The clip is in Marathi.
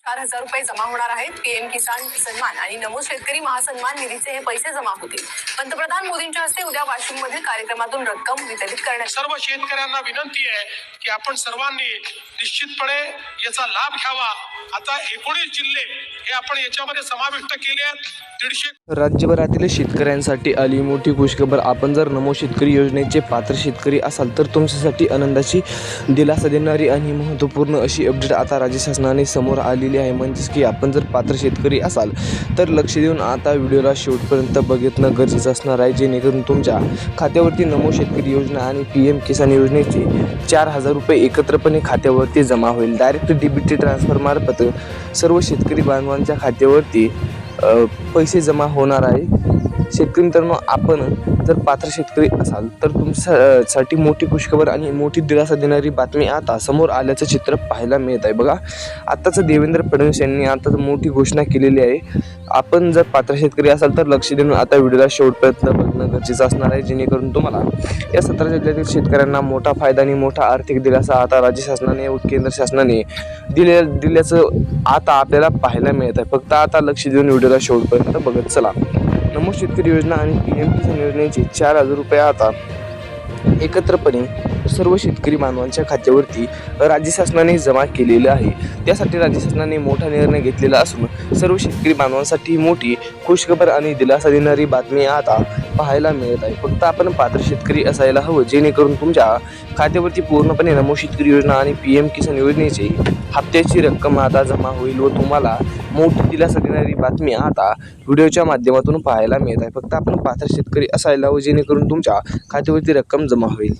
4,000 रुपये जमा होणार आहेत। पीएम किसान सन्मान आणि नमो शेतकरी महासन्मान निधीचे हे पैसे जमा होतील। पंतप्रधान मोदींच्या हस्ते उद्या वाशिम मधील कार्यक्रमातून रक्कम वितरित करण्यात। सर्व शेतकऱ्यांना विनंती आहे की आपण सर्वांनी निश्चितपणे याचा लाभ घ्यावा। आता 19 जिल्हे हे आपण याच्यामध्ये समाविष्ट केले आहेत। 150 राज्यभरातील शेतकऱ्यांसाठी आली मोठी खुशखबर। आपण जर नमो शेतकरी योजनेचे पात्र शेतकरी असाल तर तुमच्यासाठी आनंदाची दिलासा देणारी आणि महत्त्वपूर्ण अशी अपडेट आता राज्य शासनाने समोर आलेली आहे। म्हणजेच की आपण जर पात्र शेतकरी असाल तर लक्ष देऊन आता व्हिडिओला शेवटपर्यंत बघणं गरजेचं असणार आहे, जेणेकरून तुमच्या खात्यावरती नमो शेतकरी योजना आणि पीएम किसान योजनेचे 4,000 रुपये एकत्रपणे खात्यावरती जमा होईल। डायरेक्ट डीबीटी ट्रान्सफर मार्फत सर्व शेतकरी बांधवांच्या खात्यावरती पैसे जमा होणार आहे। शेतकरी मित्रांनो, आपण जर पात्र शेतकरी असाल तर तुमच्यासाठी मोठी खुशखबर आणि मोठी दिलासा देणारी बातमी आता समोर आल्याचं चित्र पाहायला मिळत आहे। बघा, आत्ताच देवेंद्र फडणवीस यांनी आता मोठी घोषणा केलेली आहे। आपण जर पात्र शेतकरी असाल तर लक्ष देऊन आता व्हिडिओला शेवटपर्यंत बघणं गरजेचं असणार आहे, जेणेकरून तुम्हाला या 17 जिल्ह्यातील शेतकऱ्यांना मोठा फायदा आणि मोठा आर्थिक दिलासा आता राज्य शासनाने व केंद्र शासनाने दिल्याचं आता आपल्याला पाहायला मिळत आहे। फक्त आता लक्ष देऊन व्हिडिओला शेवटपर्यंत बघत चला। नमो शेतकरी योजना आणि पीएम किसान योजनेचे 4,000 रुपये आता एकत्रपणे सर्व शेतकरी बांधवांच्या खात्यावरती राज्य शासनाने जमा केलेले आहे। त्यासाठी राज्य शासनाने मोठा निर्णय घेतलेला असून सर्व शेतकरी बांधवांसाठी मोठी खुशखबर आणि दिलासा देणारी बातमी आता पाहायला मिळत आहे। फक्त आपण पात्र शेतकरी असायला हवं, जेणेकरून तुमच्या खात्यावरती पूर्णपणे नमो शेतकरी योजना आणि पीएम किसान योजनेची हप्त्याची रक्कम आता जमा होईल व तुम्हाला मोठी दिलासा देणारी बातमी आता व्हिडिओच्या माध्यमातून पाहायला मिळत आहे। फक्त आपण पात्र शेतकरी असायला हवं, जेणेकरून तुमच्या खात्यावरती रक्कम जमा होईल।